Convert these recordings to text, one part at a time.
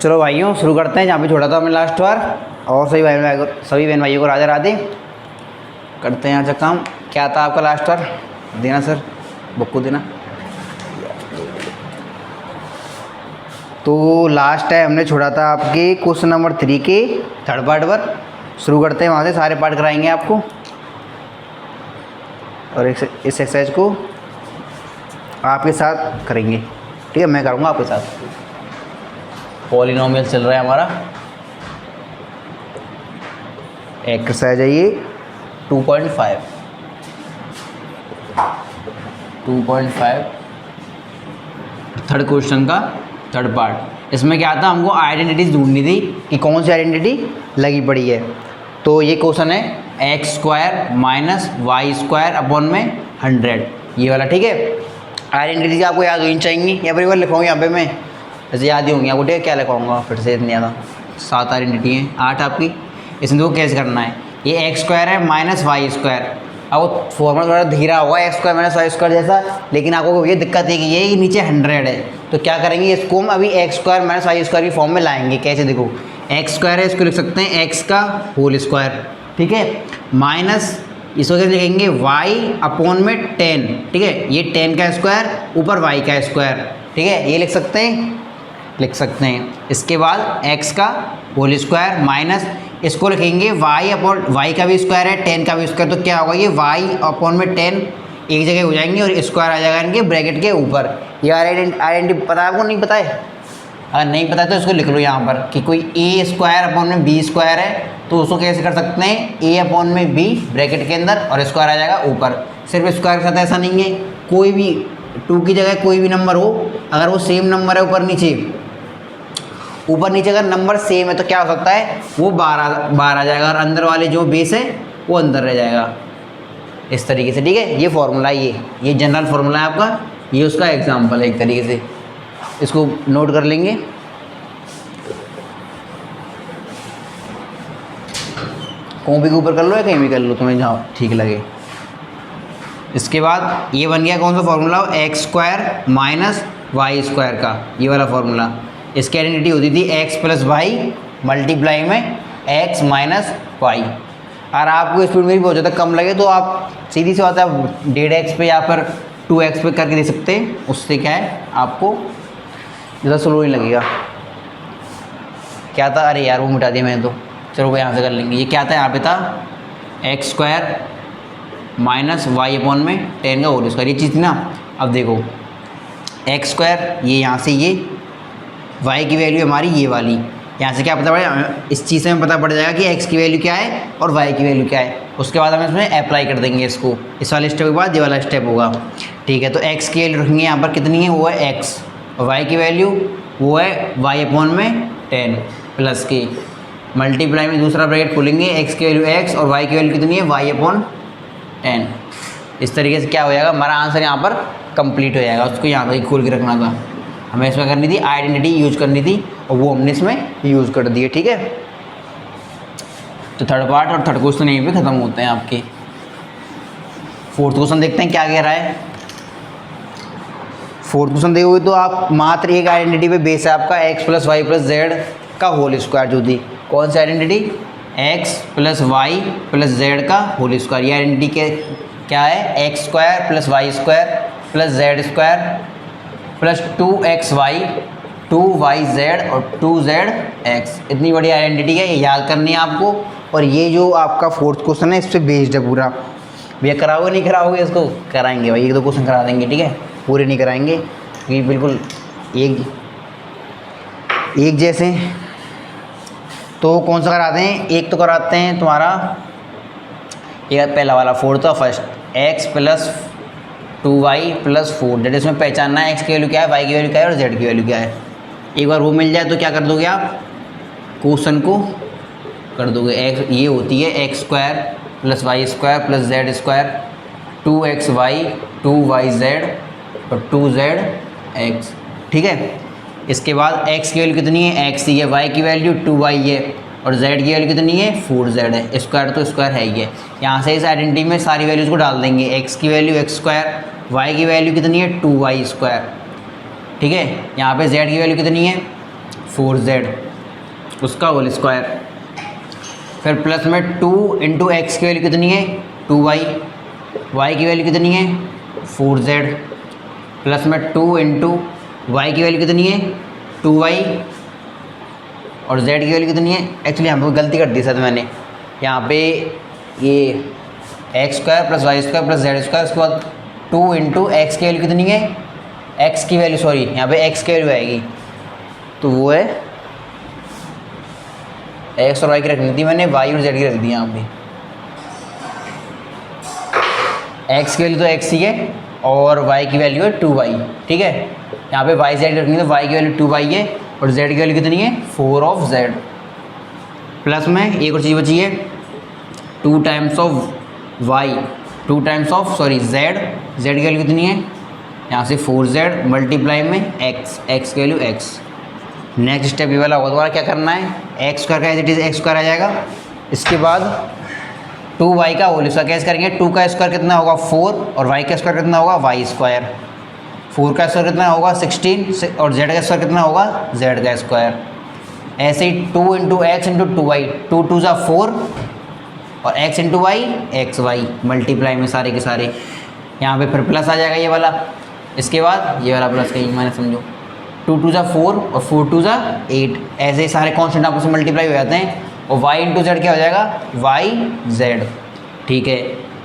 चलो भाइयों शुरू करते हैं जहाँ पे छोड़ा था हमने लास्ट बार। और सभी बहन भाइयों को राधे राधे। करते हैं यहाँ से काम। क्या था आपका लास्ट बार? देना सर, बुक को देना। तो लास्ट टाइम हमने छोड़ा था आपके क्वेश्चन नंबर 3 के थर्ड पार्ट पर। शुरू करते हैं वहाँ से, सारे पार्ट कराएंगे आपको और इस एक्सरसाइज को आपके साथ करेंगे। ठीक है, मैं करूँगा आपके साथ। पॉलिनोमियल चल रहा है हमारा। एक्सरसाइज है ये 2.5 थर्ड क्वेश्चन का थर्ड पार्ट। इसमें क्या था, हमको आइडेंटिटीज ढूंढनी थी कि कौन सी आइडेंटिटी लगी पड़ी है। तो ये क्वेश्चन है x² माइनस y² अपॉन में 100, ये वाला। ठीक है, आइडेंटिटीज आपको याद होनी चाहिए। यहाँ पर एक बार लिखाऊँ, यहाँ पे मैं ऐसे याद ही होंगी आपको। ठीक है, क्या लिखाऊंगा फिर से, इतनी ज़्यादा 7 आइडेंटिटी हैं, 8 आपकी। इसमें देखो कैसे करना है। ये x² है माइनस y²। अब वो फॉर्मूला थोड़ा धीरा होगा x² माइनस y² जैसा, लेकिन आपको ये दिक्कत है कि ये नीचे 100 है। तो क्या करेंगे, इसको हम अभी x² माइनस y² की फॉर्म में लाएंगे। कैसे, देखो x² है, इसको लिख सकते हैं x का होल स्क्वायर। ठीक है, माइनस इसको कैसे लिखेंगे, y अपॉन में 10। ठीक है, ये 10 का स्क्वायर ऊपर y का स्क्वायर। ठीक है, ये लिख सकते हैं। इसके बाद x का होल स्क्वायर माइनस इसको लिखेंगे y अपॉन y का भी स्क्वायर है, 10 का भी स्क्वायर। तो क्या होगा, ये y अपॉन में 10 एक जगह हो जाएंगे और स्क्वायर आ जाएगा इनके ब्रैकेट के ऊपर। ये आइडेंटिटी पता है आपको? नहीं पता है? अगर नहीं पता है तो इसको लिख लो यहाँ पर कि कोई a² अपॉन में b² है। तो उसको कैसे कर सकते हैं, a अपॉन में b ब्रैकेट के अंदर और स्क्वायर आ जाएगा ऊपर। सिर्फ स्क्वायर के साथ ऐसा नहीं है, कोई भी 2 की जगह कोई भी नंबर हो, अगर वो सेम नंबर है ऊपर नीचे अगर नंबर सेम है तो क्या हो सकता है, वो 12 आ जाएगा और अंदर वाले जो बेस है वो अंदर रह जाएगा, इस तरीके से। ठीक है, ये फॉर्मूला, ये जनरल फॉर्मूला है आपका। ये उसका एग्जाम्पल है एक तरीके से, इसको नोट कर लेंगे। कॉपी के ऊपर कर लो या कहीं भी कर लो, तुम्हें जहाँ ठीक लगे। इसके बाद ये बन गया कौन सा फॉर्मूला, x² माइनस y² का, ये वाला फॉर्मूला। इसकी आइडेंटिटी होती थी x प्लस वाई मल्टीप्लाई में x माइनस वाई। अगर आपको स्पीड में भी बहुत ज़्यादा कम लगे तो आप सीधी सी बात है, आप 1.5x पे या फिर 2x पे करके दे सकते हैं। उससे क्या है, आपको ज़्यादा स्लो नहीं लगेगा। क्या था, अरे यार वो मिटा दिया मैंने तो। चलो वो यहाँ से कर लेंगे। ये क्या था, यहाँ पे था x² माइनस y अपॉन में 10 का होल स्क्वायर, ये चीज़ थी ना। अब देखो x², ये यहाँ से ये y की वैल्यू हमारी ये वाली, यहाँ से क्या पता पड़ेगा, इस चीज़ से हमें पता पड़ जाएगा कि x की वैल्यू क्या है और y की वैल्यू क्या है। उसके बाद हम इसमें अप्लाई कर देंगे इसको। इस वाले स्टेप के बाद ये वाला स्टेप होगा। ठीक है, तो x की वैल्यू रखेंगे यहाँ पर कितनी है, वो है x, और y की वैल्यू वो है y अपॉन में 10 प्लस की मल्टीप्लाई में दूसरा ब्रैकेट खोलेंगे, x की वैल्यू x और y की वैल्यू कितनी है, y अपॉन 10। इस तरीके से क्या हो जाएगा, हमारा आंसर यहाँ पर कंप्लीट हो जाएगा। उसको यहाँ तक खोल के रखना था, हमें इसमें करनी थी आइडेंटिटी यूज करनी थी, और वो हमने इसमें यूज़ कर दी है। ठीक है, तो थर्ड पार्ट और थर्ड क्वेश्चन यहीं पे ख़त्म होते हैं आपके। फोर्थ क्वेश्चन देखते हैं क्या कह रहा है। फोर्थ क्वेश्चन देखोगे तो आप मात्र एक आइडेंटिटी पे बेस है आपका x plus y plus z का होल स्क्वायर जो थी। कौन सी identity, x plus y plus z का होल स्क्वायर। ये आइडेंटिटी के क्या है, x² plus y² plus z² plus 2xy 2yz और 2zx। इतनी बड़ी आइडेंटिटी है, ये याद करनी है आपको। और ये जो आपका फोर्थ क्वेश्चन है इस पर बेस्ड है पूरा। भैया कराओगे नहीं कराओगे, इसको कराएंगे भाई, 1-2 क्वेश्चन करा देंगे। ठीक है, पूरे नहीं कराएंगे क्योंकि बिल्कुल एक जैसे। तो कौन सा कराते हैं, एक तो कराते हैं तुम्हारा ये पहला वाला फोर्थ और first, x plus 2y plus 4। Z इसमें पहचानना है x की वैल्यू क्या है, y की वैल्यू क्या है और z की वैल्यू क्या है। एक बार वो मिल जाए तो क्या कर दोगे आप, क्वेश्चन को कर दोगे। x ये होती है x² plus y² plus z² 2xy 2yz और 2zx। ठीक है, इसके बाद x की वैल्यू कितनी है, x ही है, y की वैल्यू 2y है और z की वैल्यू कितनी है, 4z है। स्क्वायर तो स्क्वायर है ही है। यहाँ से इस आइडेंटिटी में सारी वैल्यूज़ को डाल देंगे। x की वैल्यू x², y की वैल्यू कितनी है 2y²। ठीक है, यहाँ पे z की वैल्यू कितनी है 4z उसका होल स्क्वायर, फिर प्लस में 2 इंटू एक्स की वैल्यू कितनी है 2y, y की वैल्यू कितनी है 4z, प्लस में 2 इंटू वाई की वैल्यू कितनी है 2y और z की वैल्यू कितनी है, एक्चुअली यहाँ पर गलती कर दी सर मैंने, यहाँ पे ये x square plus y square plus z square, उसके बाद 2 इंटू एक्स की वैल्यू कितनी है, एक्स की वैल्यू सॉरी यहाँ पे एक्स की वैल्यू आएगी, तो वो है एक्स और वाई की रखनी थी मैंने, वाई और जेड की रख दी यहाँ पे। एक्स की वैल्यू तो एक्स ही है और वाई की वैल्यू है 2y, ठीक है। यहाँ पे वाई जेड रखनी है तो वाई की वैल्यू 2y है और जेड की वैल्यू कितनी है 4 ऑफ z, प्लस में एक और चीज़ बची है 2 times of y, 2 times of sorry z, z की वैल्यू कितनी है यहाँ से 4z मल्टीप्लाई में x, x की वैल्यू x। नेक्स्ट स्टेप ये वाला होगा, दोबारा क्या करना है एक्स स्क्वायर का as it is x square आ जाएगा, इसके बाद 2y का होल स्क्वायर कैसे करेंगे, 2 का स्क्वायर कितना होगा 4 और y का स्क्वायर कितना होगा y स्क्वायर, 4 का स्क्वायर कितना होगा 16 और z का स्क्वायर कितना होगा z का स्क्वायर। ऐसे ही 2 इंटू एक्स इंटू 2y, 2 2 ज़ा 4 और x into y x y multiply में सारे के सारे, यहाँ पे फिर प्लस आ जाएगा ये वाला, इसके बाद ये वाला प्लस कहीं मैंने समझो 2 2 ज़ा 4 और 4 2 ज़ा 8, ऐसे ही सारे कॉन्स्टेंट आपस में मल्टीप्लाई हो जाते हैं और y इंटू जेड क्या हो जाएगा वाई जेड, ठीक है।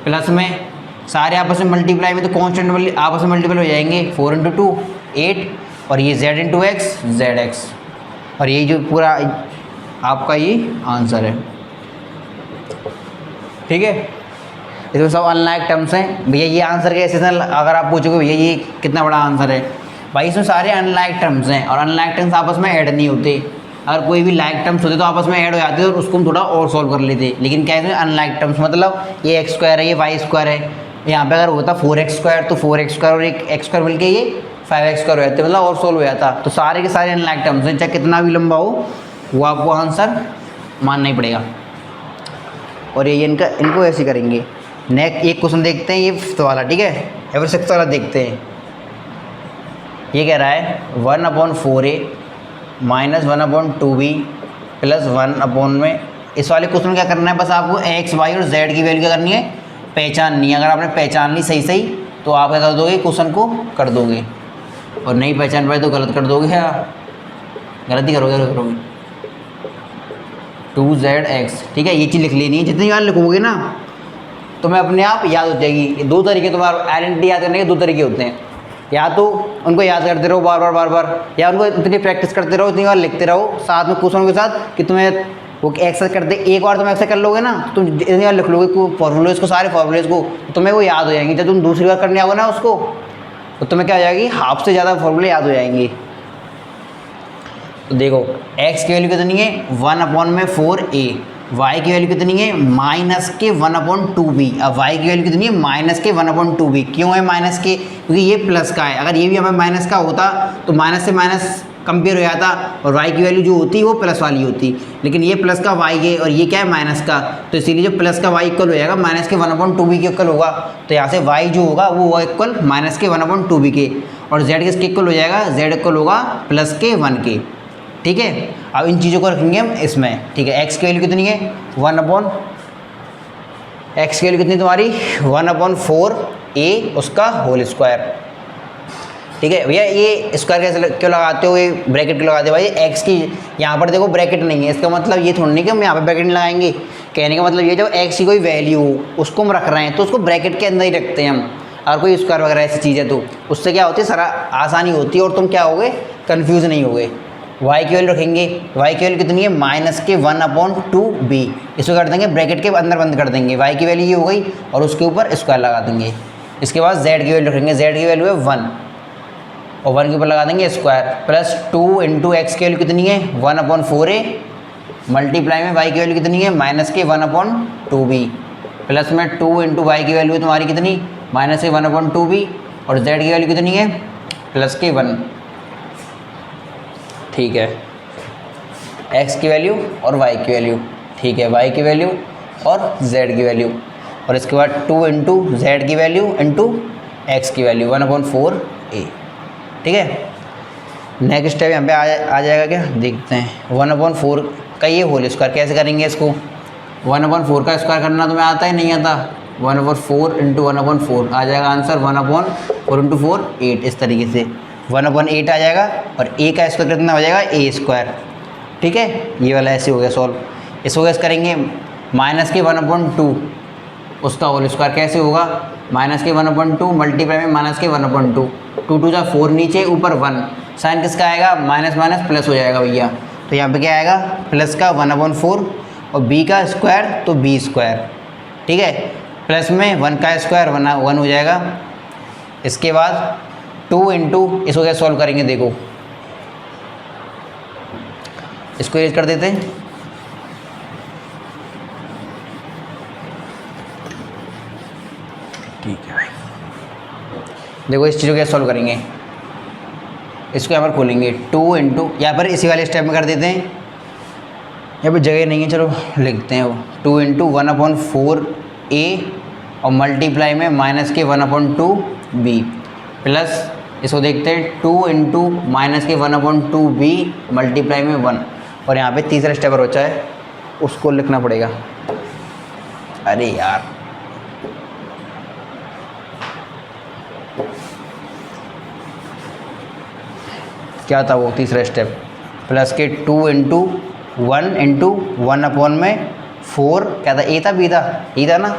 प्लस में सारे आपस में मल्टीप्लाई में तो कॉन्स्टेंट आपस में मल्टीप्लाई हो जाएंगे, 4 इंटू 2 8 और ये z into x Z x, और ये जो पूरा आपका ये आंसर है, ठीक है। इसमें सब अनलाइक टर्म्स हैं भैया, ये आंसर कैसे है, अगर आप पूछोगे भैया ये कितना बड़ा आंसर है, भाई इसमें सारे अनलाइक टर्म्स हैं और अनलाइक टर्म्स आपस में ऐड नहीं होते, अगर कोई भी लाइक टर्म्स होते तो आपस में ऐड हो जाते और उसको हम थोड़ा और सॉल्व कर लेते, लेकिन क्या है अनलाइक टर्म्स, मतलब ये एक्स स्क्वायर है ये वाई स्क्वायर है, यहाँ पे अगर होता 4x स्क्वायर तो 4x स्क्वायर और एक एक्स स्क्वायर मिलकर ये 5x स्क्वायर हो जाते, मतलब और सॉल्व हो जाता। तो सारे के सारे अनलाइक टर्म्स हैं, चाहे कितना भी लंबा हो वो आपको आंसर मानना ही पड़ेगा। और ये इनको ऐसे करेंगे। नेक्स्ट एक क्वेश्चन देखते हैं ये 5th वाला, ठीक है, या फिर 6th वाला देखते हैं। ये कह रहा है 1/4a माइनस 1/2b प्लस 1 में, इस वाले क्वेश्चन क्या करना है, बस आपको x y और z की वैल्यू क्या करनी है पहचाननी है। अगर आपने पहचान ली सही सही तो आप क्या कर दोगे क्वेश्चन को कर दोगे, और नहीं पहचान पाए तो गलत कर दोगे, या गलत ही करोगे 2zx, ठीक है। ये चीज़ लिख लेनी है, जितनी बार लिखोगे ना तो मैं अपने आप याद हो जाएगी। 2 तरीके तुम्हारे आइडेंटिटी याद करने के 2 तरीके होते हैं, या तो उनको याद करते रहो बार बार, या उनको इतनी प्रैक्टिस करते रहो, इतनी बार लिखते रहो साथ में क्वेश्चन के साथ कि तुम्हें वो एक्सरसाइज करते, एक बार तुम एक्सरसाइज कर लोगे ना तो तुम इतनी बार लिख लोगे फॉर्मूलेज को, सारे फॉर्मूलेज को, तो तुम्हें वो याद हो जाएंगे। जब तुम दूसरी बार करने आओगे ना उसको तो तुम्हें क्या हो जाएगी, हाफ से ज़्यादा फॉर्मूले याद हो जाएंगे। तो देखो x की वैल्यू कितनी है 1/4a, y की वैल्यू कितनी है -1/2b। अब y की वैल्यू कितनी है -1/2b। क्यों है माइनस के, क्योंकि ये प्लस का है, अगर ये भी हमें माइनस का होता तो माइनस से माइनस कंपेयर हो जाता और y की वैल्यू जो होती वो प्लस वाली होती, लेकिन ये प्लस का y है और ये क्या है माइनस का, तो इसीलिए जो प्लस का y इक्वल हो जाएगा -1/2b के इक्वल होगा। तो यहाँ से y जो होगा वो इक्वल -1/2b के, और z किसके इक्वल हो जाएगा, z इक्वल होगा +1 के, ठीक है। अब इन चीज़ों को रखेंगे हम इसमें, ठीक है। x की वैल्यू कितनी है x की वैल्यू कितनी तुम्हारी 1/4a उसका होल स्क्वायर, ठीक है भैया। ये स्क्वायर कैसे क्यों लगाते हो, ये ब्रैकेट क्यों लगाते हो भाई, x की यहाँ पर देखो ब्रैकेट नहीं है, इसका मतलब ये थोड़ा नहीं कि हम यहाँ पर ब्रैकेट नहीं लगाएंगे। कहने का मतलब ये जब x की कोई वैल्यू हो उसको हम रख रहे हैं तो उसको ब्रैकेट के अंदर ही रखते हैं हम, और कोई स्क्वायर वगैरह ऐसी चीज़ है तो उससे क्या होती है सारा आसानी होती है और तुम क्या होगे कन्फ्यूज़ नहीं होगे। y की वैल्यू रखेंगे, y की वैल्यू कितनी है -1/2b, इसको कर देंगे ब्रैकेट के अंदर बंद कर देंगे, y की वैल्यू ये हो गई और उसके ऊपर स्क्वायर लगा देंगे। इसके बाद z की वैल्यू रखेंगे, z की वैल्यू है 1 और 1 के ऊपर लगा देंगे स्क्वायर, प्लस 2 इंटू एक्स की वैल्यू कितनी है 1/4a मल्टीप्लाई में y की वैल्यू कितनी है -1/2b, प्लस में 2 इंटू वाई की वैल्यू तुम्हारी कितनी -1/2b और z की वैल्यू कितनी है +1, ठीक है। x की वैल्यू और y की वैल्यू, ठीक है, y की वैल्यू और z की वैल्यू, और इसके बाद 2 इंटू z की वैल्यू इंटू x की वैल्यू 1/4a, ठीक है। नेक्स्ट स्टेप यहाँ पे आ जाएगा क्या, देखते हैं। 1/4 का ये होल स्क्वायर कैसे करेंगे इसको। 1/4 का स्क्वायर करना तुम्हें आता है नहीं आता। 1/4 इंटू 1/4 आ जाएगा आंसर 1/4 इंटू 4 8। इस तरीके से 1/8 आ जाएगा और a का स्क्वायर कितना हो जाएगा a स्क्वायर। ठीक है, ये वाला ऐसे हो गया सॉल्व। इसको कैसे करेंगे, माइनस के 1/2 उसका होल स्क्वायर कैसे होगा, माइनस के 1/2 मल्टीप्लाई में माइनस के 1/2, 2 2 जा 4 नीचे ऊपर 1, साइन किसका आएगा, माइनस माइनस प्लस हो जाएगा भैया। तो यहाँ पे क्या आएगा, प्लस का 1/4 और b का स्क्वायर तो b स्क्वायर। ठीक है, प्लस में 1 का स्क्वायर 1 हो जाएगा। इसके बाद 2 इंटू इसको क्या सॉल्व करेंगे, देखो इसको एज कर देते हैं। ठीक है भाई, देखो इस चीज़ को क्या सॉल्व करेंगे, इसको यहाँ पर खोलेंगे 2 इंटू, यहाँ पर इसी वाले स्टेप में कर देते हैं, यहाँ पर जगह नहीं है, चलो लिखते हैं वो 2 इंटू 1/4 a और मल्टीप्लाई में माइनस के 1/2 b प्लस इसको देखते हैं 2 इंटू माइनस के 1/2 b मल्टीप्लाई में 1, और यहाँ पे तीसरा स्टेप बचा है उसको लिखना पड़ेगा। अरे यार क्या था वो तीसरा स्टेप, प्लस के 2 इंटू 1 इंटू 1/4 क्या था, ए था बी था, ई था ना।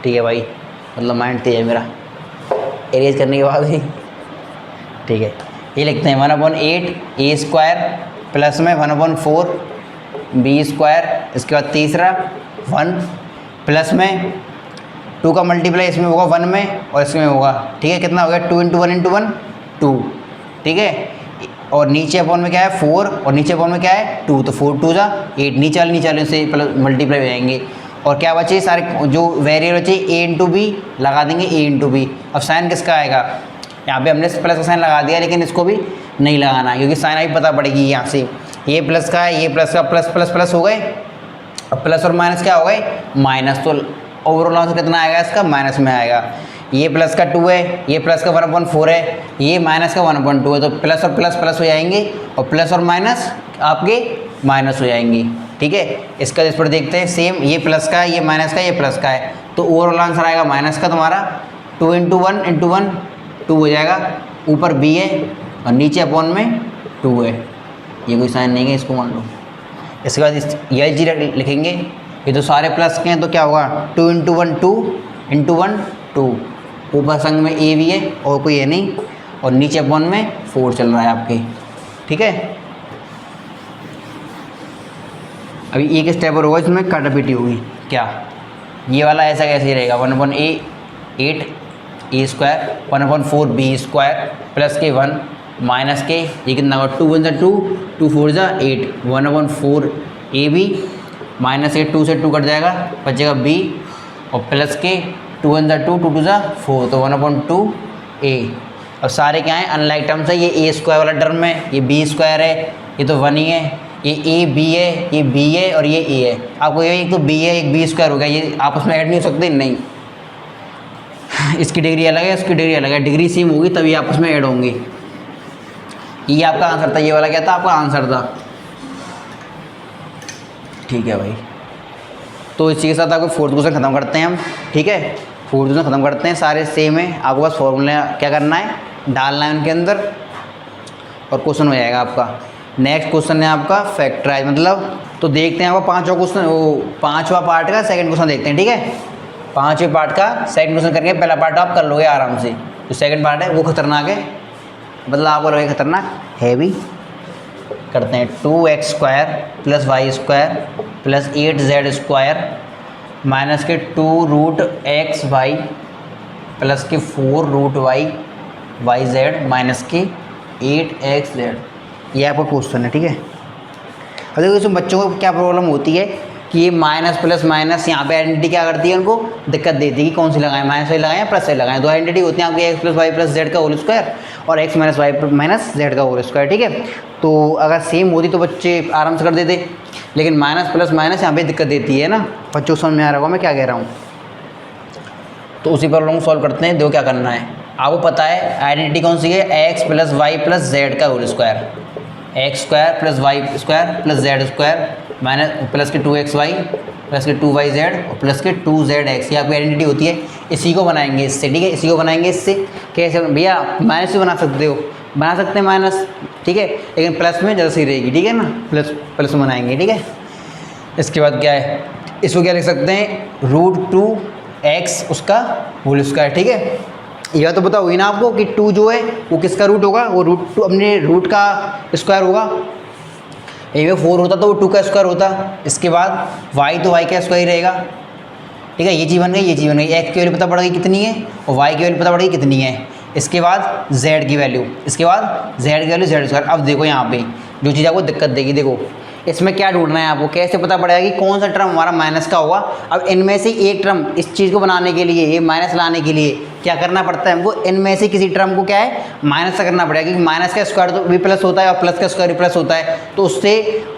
ठीक है भाई, मतलब माइंड तेज है मेरा एरेज करने के बाद ही। ठीक है, ये लिखते हैं 1/8 ए स्क्वायर प्लस में 1/4 बी स्क्वायर। इसके बाद तीसरा 1 प्लस में 2 का मल्टीप्लाई इसमें होगा 1 में और इसमें होगा। ठीक है, कितना हो गया 2 इंटू 1 इंटू 1 2। ठीक है, और नीचे अपॉन में क्या है 4 और नीचे अपॉन में क्या है 2, तो 4 2 जा 8, नीचे वाले से प्लस मल्टीप्लाई हो जाएंगे। और क्या बचे सारे जो वेरिएबल बचे a इंटू बी लगा देंगे a इंटू बी। अब साइन किसका आएगा, यहाँ पे हमने प्लस का साइन लगा दिया लेकिन इसको भी नहीं लगाना क्योंकि साइन अभी पता पड़ेगी यहाँ से, ये प्लस का है, ये प्लस का प्लस प्लस प्लस हो गए, अब प्लस और माइनस क्या हो गए माइनस, तो ओवरऑल आंसर कितना आएगा इसका माइनस में आएगा। ये प्लस का 2 है, ये प्लस का 1/4 है, ये माइनस का 1/2 है, तो प्लस और प्लस प्लस हो जाएंगे और प्लस और माइनस आपके माइनस हो जाएंगी। ठीक है, इसका इस पर देखते हैं सेम, ये प्लस का है, ये माइनस का, ये प्लस का है, तो ओवरऑल आंसर आएगा माइनस का तुम्हारा 2 इंटू 1 इंटू 1 2 हो जाएगा, ऊपर b है और नीचे अपॉन में 2 है, ये कोई साइन नहीं है इसको मान लो। इसके बाद यह जी लिखेंगे, ये तो सारे प्लस के हैं तो क्या होगा 2 इंटू 1 2 इंटू 1 2, ऊपर संग में a भी है और कोई है नहीं, और नीचे अपॉन में 4 चल रहा है आपके। ठीक है, अभी एक स्टेप और होगा इसमें काटापीटी होगी। क्या ये वाला ऐसा कैसे रहेगा 1/8 ए स्क्वायर 1/4 बी स्क्वायर प्लस के 1 माइनस के, ये कितना होगा 2 1 2 2 4 8 1/4 ए बी माइनस के 2 से 2 कट जाएगा बचेगा बी, और प्लस के 2 1 2 2 2 4, तो 1/2 ए। अब सारे क्या हैं अनलाइक टर्म्स है, ये ए स्क्वायर वाला टर्म है, ये बी स्क्वायर है, ये तो 1 ही है, ये ए बी है, ये बी है और ये ए है। आपको ये एक तो बी है एक बी स्क्वायर हो गया, ये आपस में ऐड नहीं हो सकते, नहीं इसकी डिग्री अलग है इसकी डिग्री अलग है, डिग्री सेम होगी तभी आपस में ऐड होंगी। ये आपका आंसर था, ये वाला क्या था आपका आंसर था। ठीक है भाई, तो इसी के साथ आपको फोर्थ क्वेश्चन खत्म करते हैं हम। ठीक है, फोर्थ क्वेश्चन खत्म करते हैं, सारे सेम है, आपको बस फॉर्मूला क्या करना है डालना है उनके अंदर और क्वेश्चन हो जाएगा आपका। नेक्स्ट क्वेश्चन है आपका फैक्टराइज, मतलब तो देखते हैं आपका पांचवा क्वेश्चन, वो पांचवा पार्ट का सेकंड क्वेश्चन देखते हैं। ठीक है, पांचवें पार्ट का सेकंड क्वेश्चन करके पहला पार्ट आप कर लोगे आराम से, जो सेकंड पार्ट है वो खतरनाक है, मतलब आपको लगे खतरनाक है भी। करते हैं 2x square plus y square plus 8z square minus के 2√x(y) प्लस के 4√y(z) माइनस के 8xz। ये आपका क्वेश्चन है। ठीक है, अब देखो इसमें बच्चों को क्या प्रॉब्लम होती है कि ये माइनस प्लस माइनस यहाँ पे आइडेंटिटी क्या करती है, उनको दिक्कत देती है कि कौन सी लगाएं, माइनस वाली लगाएं या प्लस वाली लगाएं। दो आइडेंटिटी होती हैं आपकी x plus y plus z का होल स्क्वायर और x minus y minus z का होल स्क्वायर। ठीक है, तो अगर सेम होती तो बच्चे आराम से कर देते, लेकिन माइनस प्लस माइनस यहाँ पे दिक्कत देती है ना, बच्चों को समझ में आ रहा होगा मैं क्या कह रहा हूँ। तो उसी प्रॉब्लम को सॉल्व करते हैं। देखो क्या करना है, आपको पता है आइडेंटिटी कौन सी है, x plus y plus z का whole square, x square plus y square plus z square minus plus के 2xy प्लस के 2yz और प्लस के 2zx, ये आपकी आइडेंटिटी होती है। इसी को बनाएंगे इससे, ठीक है, इसी को बनाएंगे इससे। कैसे भैया, माइनस से बना सकते हो, बना सकते हैं माइनस, ठीक है, लेकिन प्लस में ज़्यादा सही रहेगी, ठीक है ना, प्लस प्लस में बनाएंगे, ठीक है। इसके बाद क्या है, इसको क्या लिख सकते हैं, √2x उसका होल स्क्वायर, ठीक है। यह तो पता हुई ना आपको कि 2 जो है वो किसका रूट होगा, वो √2 अपने रूट का स्क्वायर होगा। ए में 4 होता तो वो 2 का स्क्वायर होता। इसके बाद y तो y का स्क्वायर ही रहेगा, ठीक है। ये चीज़ बन गई, ये चीज़ बन गई। x की वैल्यू पता पड़ गई कितनी है और y की वैल्यू पता पड़ गई कितनी है। इसके बाद z की वैल्यू, इसके बाद z की वैल्यू z स्क्वायर। अब देखो यहाँ पे जो चीज़ आपको दिक्कत देगी, देखो इसमें क्या ढूंढना है आपको, कैसे पता पड़ेगा कि कौन सा टर्म हमारा माइनस का होगा। अब इनमें से एक टर्म, इस चीज़ को बनाने के लिए, ये माइनस लाने के लिए क्या करना पड़ता है हमको, इनमें से किसी टर्म को क्या है माइनस का करना पड़ेगा, क्योंकि माइनस का स्क्वायर तो भी प्लस होता है और प्लस का स्क्वायर भी प्लस होता है, तो उससे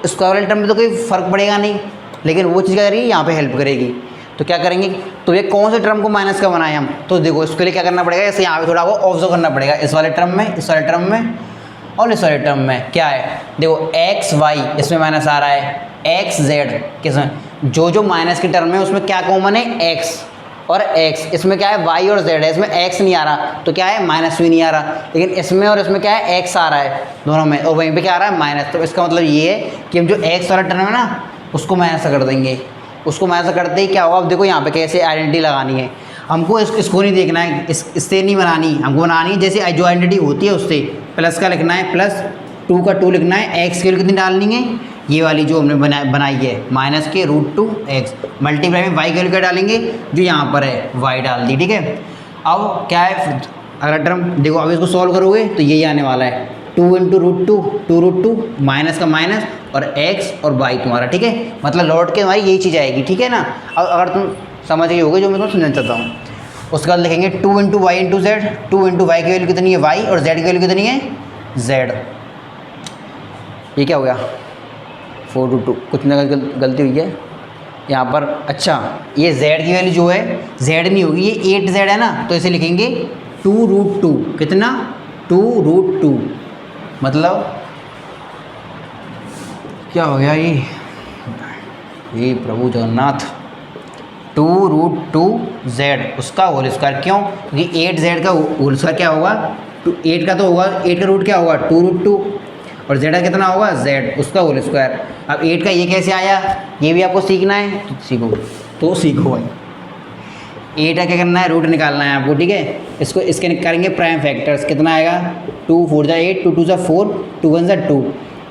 स्क्वायर वाले टर्म में तो कोई फर्क पड़ेगा नहीं, लेकिन वो चीज़ क्या करेगी, यहाँ पे हेल्प करेगी। तो क्या करेंगे, तो ये कौन से टर्म को माइनस का बनाए हम, तो देखो इसके लिए क्या करना पड़ेगा, जैसे यहाँ पे थोड़ा वो ऑब्जर्व करना पड़ेगा, इस वाले टर्म में, इस वाले टर्म में और इस वाले टर्म में क्या है, देखो एक्स वाई इसमें माइनस आ रहा है, एक्स जेड किसमें, जो जो माइनस की टर्म है उसमें क्या कॉमन है, एक्स और एक्स। इसमें क्या है, वाई और जेड है, इसमें एक्स नहीं आ रहा तो क्या है माइनस भी नहीं आ रहा, लेकिन इसमें और इसमें क्या है एक्स आ रहा है दोनों में, और वहीं पे क्या आ रहा है माइनस। तो इसका मतलब ये है कि हम जो एक्स वाला टर्म है ना उसको माइनस कर देंगे, उसको माइनस करते ही क्या होगा। अब देखो यहाँ पे कैसे आइडेंटिटी लगानी है हमको, इसको नहीं देखना है, इससे नहीं बनानी, हमको बनानी है जैसे जो आइडेंटिटी होती है उससे। प्लस का लिखना है, प्लस 2 का 2 लिखना है, एक्स की वैल्यू कितनी डालनी है, ये वाली जो हमने बनाई है माइनस के √2x, मल्टीप्लाई में y की वैल्यू क्या डालेंगे, जो यहाँ पर है y डाल दी, ठीक है। अब क्या है अगला टर्म, देखो अब इसको सॉल्व करोगे तो यही आने वाला है, 2 × √2 माइनस का माइनस और x और y तुम्हारा, ठीक है, मतलब लौट के हमारी यही चीज़ आएगी, ठीक है ना। अब अगर तुम समझ गए होगे जो मैं तुम्हें समझाना चाहता हूँ, उसके बाद लिखेंगे 2 × y × z, 2 × y की वैल्यू कितनी है y और z की वैल्यू कितनी है z। ये क्या हो गया 4√2, कुछ ना गलती हुई है यहाँ पर। अच्छा ये z की वैल्यू जो है z नहीं होगी, ये 8z है ना, तो इसे लिखेंगे 2√2, कितना 2√2, मतलब क्या हो गया ये प्रभु जगन्नाथ, 2√2z उसका होल स्क्वायर। क्यों, क्योंकि 8z का होल स्क्वायर क्या होगा, 8 का तो होगा, 8 का रूट क्या होगा 2√2 और z का कितना होगा z उसका होल स्क्वायर। अब 8 का ये कैसे आया, ये भी आपको सीखना है, तो सीखो भाई। 8 का क्या करना है, रूट निकालना है आपको, ठीक है। इसको इसके करेंगे प्राइम फैक्टर्स, कितना आएगा 2 4 जा 8, 2 2 जा 4, 2 1 जा 2।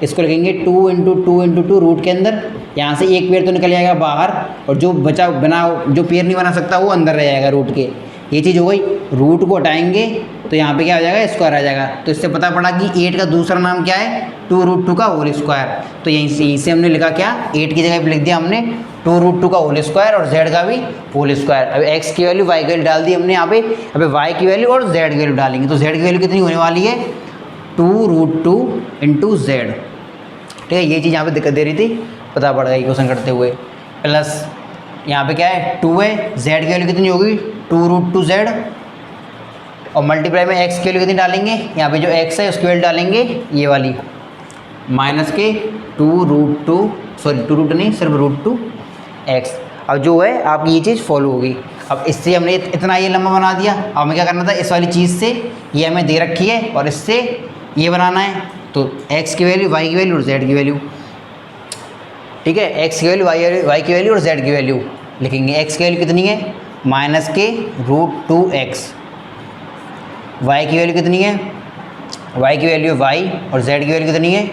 इसको लिखेंगे 2 × 2 × 2 रूट के अंदर, यहाँ से एक पेयर तो निकल जाएगा बाहर और जो बचा बना जो पेयर नहीं बना सकता वो अंदर रह जाएगा रूट के। ये चीज़ हो गई, रूट को हटाएंगे तो यहाँ पे क्या आ जाएगा स्क्वायर आ जाएगा। तो इससे पता पड़ा कि 8 का दूसरा नाम क्या है 2√2 का होल स्क्वायर। तो यहीं से हमने लिखा क्या, 8 की जगह पे लिख दिया हमने 2√2 का होल स्क्वायर और z का भी होल स्क्वायर। अब x की वैल्यू y की वैल्यू डाल दी हमने यहाँ पे, अब y की वैल्यू और z की वैल्यू डालेंगे। तो z की वैल्यू कितनी होने वाली है 2√2 × z, ठीक है। ये चीज़ यहाँ पे दिक्कत दे रही थी, पता पड़ गई क्वेश्चन करते हुए। प्लस यहाँ पे क्या है 2 है, z की वैल्यू कितनी होगी 2√2z और मल्टीप्लाई में x की वैल्यू कितनी डालेंगे, यहाँ पे जो x है उसकी वैल्यू डालेंगे ये वाली माइनस के 2√2 नहीं सिर्फ √2x। अब जो है आपकी ये चीज़ फॉलो होगी। अब इससे हमने इतना ये लंबा बना दिया। अब हमें क्या करना था, इस वाली चीज़ से ये हमें दे रखी है और इससे ये बनाना है। तो x की वैल्यू y की वैल्यू और z की वैल्यू, ठीक है। x की वैल्यू y की वैल्यू और z की वैल्यू लिखेंगे। x की वैल्यू कितनी है माइनस के √2x, y की वैल्यू कितनी है, y की वैल्यू y और z की वैल्यू कितनी है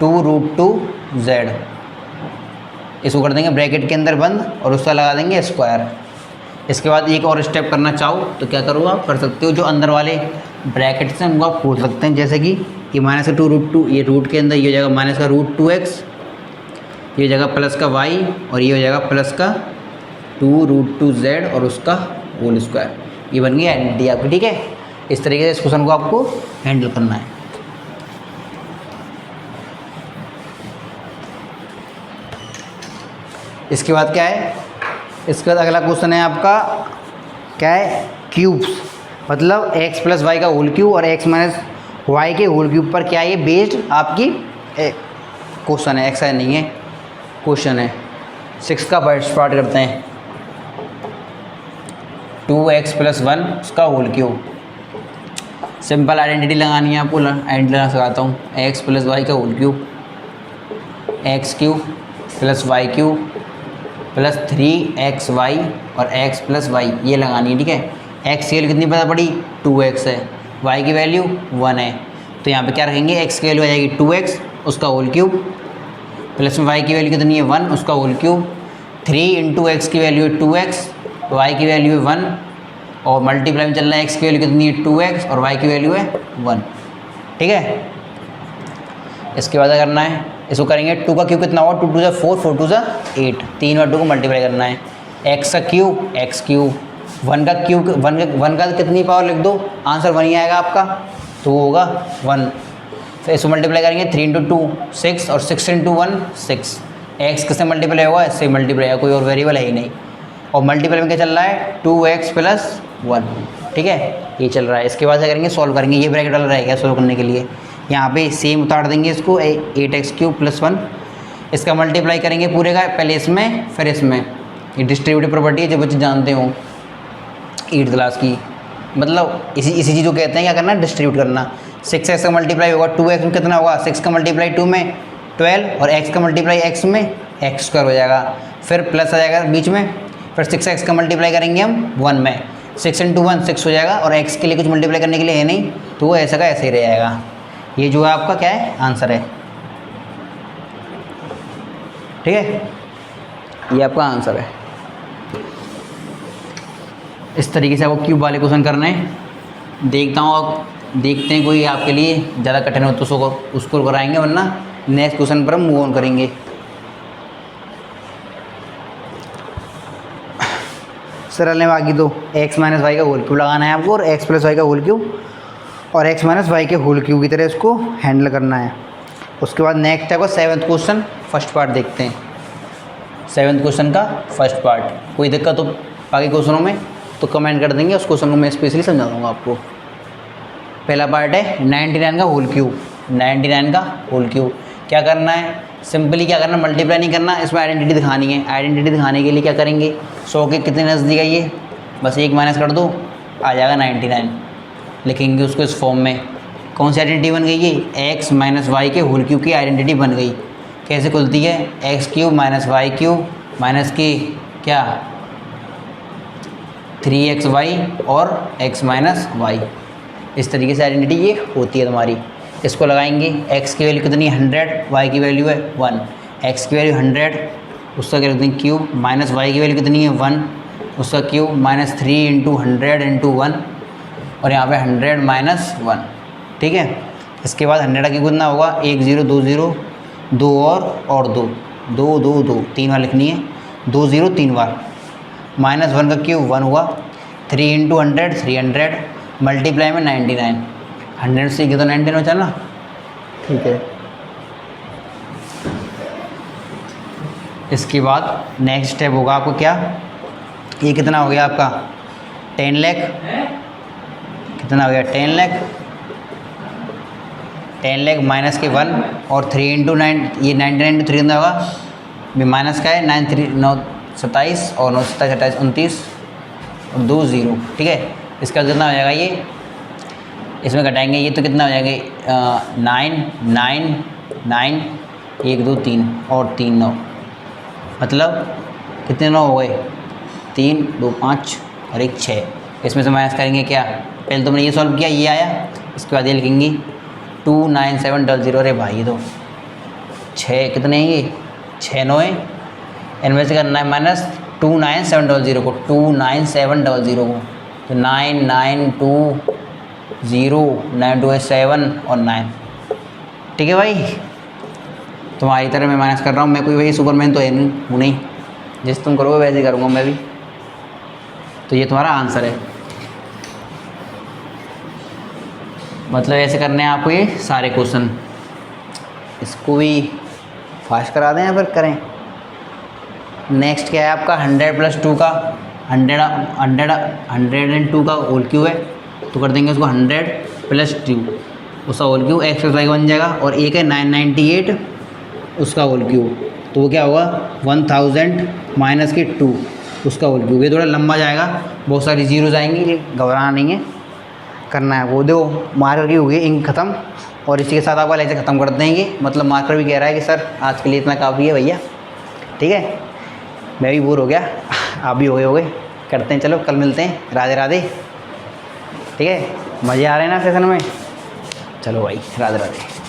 2√2z। इसको कर देंगे ब्रैकेट के अंदर बंद और उसका लगा देंगे स्क्वायर। इसके बाद एक और स्टेप करना चाहो तो क्या करो आप कर सकते हो, जो अंदर वाले ब्रैकेट से उनको आप खोल सकते हैं। जैसे कि ये माइनस का 2√2, ये रूट के अंदर ये हो जाएगा माइनस का √2x, ये हो जाएगा प्लस का y और ये हो जाएगा प्लस का 2√2z और उसका होल स्क्वायर। ये बन गई आइडेंटिटी आपकी, ठीक है। इस तरीके से इस क्वेश्चन को आपको हैंडल करना है। इसके बाद क्या है, इसके बाद अगला क्वेश्चन है आपका क्या है क्यूब्स। मतलब एक्स प्लस वाई का होल क्यूब और एक्स माइनस वाई के होल क्यूब पर क्या है, ये बेस्ड आपकी क्वेश्चन है, एक्सरसाइज नहीं है, क्वेश्चन है। 6 का पार्ट करते हैं। 2x प्लस 1 उसका होल क्यूब। सिंपल आइडेंटिटी लगानी है आपको, आइडेंटिटी लगा सिखाता हूँ। एक्स प्लस वाई का whole cube, x cube plus y cube plus 3xy और x प्लस वाई, ये लगानी है, ठीक है। x की वैल्यू कितनी पता पड़ी, 2x है, y की वैल्यू 1 है, तो यहाँ पे क्या रखेंगे, x की वैल्यू आ जाएगी 2x उसका होल क्यूब प्लस में y की वैल्यू कितनी है 1 उसका होल क्यूब। 3 इंटू एक्स की वैल्यू है 2x, y की वैल्यू है 1 और मल्टीप्लाई में चल रहा है, x की वैल्यू कितनी है 2x और y की वैल्यू है 1, ठीक है। इसके बाद क्या करना है, इसको करेंगे 2 का क्यूब कितना होगा, 2 2 4 4 2 8, 3 और 2 को मल्टीप्लाई करना है। x का क्यूब x क्यूब, 1 का क्यूब 1 का कितनी पावर लिख दो, आंसर 1 ही आएगा आपका, तो वो होगा 1। फिर इसको मल्टीप्लाई करेंगे 3 इंटू 2 6 और 6 इंटू 1 6। x किससे मल्टीप्लाई होगा, इससे मल्टीप्लाई होगा, कोई और वेरिएबल है ही नहीं। और मल्टीप्लाई में क्या चल रहा है 2x प्लस 1, ठीक है, ये चल रहा है। इसके बाद क्या करेंगे, सॉल्व करेंगे, ये ब्रैकेट वाला रहेगा सॉल्व करने के लिए। यहाँ पे सेम उतार देंगे इसको, 8x क्यूब प्लस 1, इसका मल्टीप्लाई करेंगे पूरे का, पहले इसमें फिर इसमें। ये डिस्ट्रीब्यूटिव प्रॉपर्टी है, जो बच्चे जानते हो 8th क्लास की, मतलब इसी चीज़ को कहते हैं क्या करना, डिस्ट्रीब्यूट करना। 6x का मल्टीप्लाई होगा 2x में कितना होगा, 6 का मल्टीप्लाई 2 में 12 और x का मल्टीप्लाई x में x स्क्वायर हो जाएगा, फिर प्लस आ जाएगा बीच में, फिर 6x का मल्टीप्लाई करेंगे हम 1 में, 6 इंटू 1 6 हो जाएगा, और x के लिए कुछ मल्टीप्लाई करने के लिए है नहीं, तो वो ऐसा का ऐसे ही रह जाएगा। ये जो है आपका क्या है, आंसर है, ठीक है, ये आपका आंसर है। इस तरीके से आपको क्यूब वाले क्वेश्चन करने हैं। देखता हूँ अब, देखते हैं कोई आपके लिए ज़्यादा कठिन हो तो उसको कराएंगे, वरना नेक्स्ट क्वेश्चन पर हम मूव ऑन करेंगे। सरल है बाकी तो, x माइनस वाई का होल क्यूब लगाना है आपको, और x प्लस वाई का होल क्यूब और x माइनस वाई के होल क्यूब की तरह इसको हैंडल करना है। उसके बाद नेक्स्ट है आपका 7th क्वेश्चन, फर्स्ट पार्ट देखते हैं। 7th क्वेश्चन का फर्स्ट पार्ट, कोई दिक्कत हो बाकी क्वेश्चनों में तो कमेंट कर देंगे, उस क्वेश्चन को मैं स्पेशली समझा दूँगा आपको। पहला पार्ट है 99 का होल क्यूब। 99 का होल क्यूब क्या करना है, सिंपली क्या करना, मल्टीप्लाई नहीं करना, इसमें आइडेंटिटी दिखानी है। आइडेंटिटी दिखाने के लिए क्या करेंगे, 100 के कितने नज़दीक है ये, बस 1 माइनस कर दो, आ जाएगा 99, लिखेंगे उसको इस फॉर्म में। कौन सी आइडेंटिटी बन गई है, एक्स माइनस वाई के होल क्यूब की आइडेंटिटी बन गई। कैसे खुलती है, x cube minus y cube minus की क्या 3xy और x माइनस वाई, इस तरीके से आइडेंटिटी ये होती है तुम्हारी। इसको लगाएंगे, x की वैल्यू कितनी है 100, y की वैल्यू है 1, x की वैल्यू 100 उसका क्या लिखते हैं क्यूब, माइनस y की वैल्यू कितनी है 1 उसका क्यूब, माइनस 3 इंटू 100 इंटू 1, और यहाँ पे 100 माइनस 1, ठीक है। इसके बाद 100 का क्यूब कितना होगा, 1 0 2 0 2 और 2 2 2 2 3 बार लिखनी है, 2 0 3 बार, माइनस 1 का क्यूब 1 हुआ, 3 इंटू 100 300, मल्टीप्लाई में 99, 100 से तो 99 हो चलना, ठीक है। इसके बाद नेक्स्ट स्टेप होगा आपको क्या, ये कितना हो गया आपका 10 लाख, कितना हो गया 10 लाख, 10 लाख माइनस के 1 और 3 इंटू 9, ये 99 इंटू 3 कितना होगा, भी माइनस का है 9 3 9 27 और 9 27 28 29 और 2 0, ठीक है। इसका कितना हो जाएगा, ये इसमें घटाएंगे, ये तो कितना हो जाएगा 9 9 9 1 2 3 और 3 9, मतलब कितने 9 हो गए, 3 2 5 और 1 6। इसमें से माइनस करेंगे क्या, पहले तुमने ये सॉल्व किया, ये आया, इसके बाद ये लिखेंगे 29700, अरे भाई ये तो 6 कितने हैं, ये 6 9 है, इनमें से करना है माइनस 29700 को, 29700 को, तो 9 9 2 0 9 2 7 और 9, ठीक है भाई। तुम्हारी तरह मैं माइनस कर रहा हूँ, मैं कोई वही सुपरमैन तो है नहीं, हूँ नहीं, जैसे तुम करोगे वैसे ही करूँगा मैं भी। तो ये तुम्हारा आंसर है, मतलब ऐसे करने हैं आपको ये सारे क्वेश्चन। इसको भी फास्ट करा दें या फिर करें। नेक्स्ट क्या है आपका 100 प्लस 2 का 102 का होल क्यूब है, तो कर देंगे उसको 100 प्लस 2 उसका whole cube, x plus y बन जाएगा। और एक है 998 उसका होल क्यूब, तो वो क्या होगा 1000 माइनस के 2 उसका होल क्यूब। ये थोड़ा लंबा जाएगा, बहुत सारी जीरोज आएंगी, ये घबराना नहीं है, करना है। वो देखो मार्कर की हो गई इंक ख़त्म, और इसी के साथ आपका लेक्चर ख़त्म कर देंगे। मतलब मार्कर भी कह रहा है कि सर आज के लिए इतना काफ़ी है भैया, ठीक है। मैं भी बोर हो गया, आप भी हो गए, करते हैं, चलो कल मिलते हैं, राधे राधे, ठीक है। मज़े आ रहे हैं ना सेशन में, चलो भाई राधे राधे।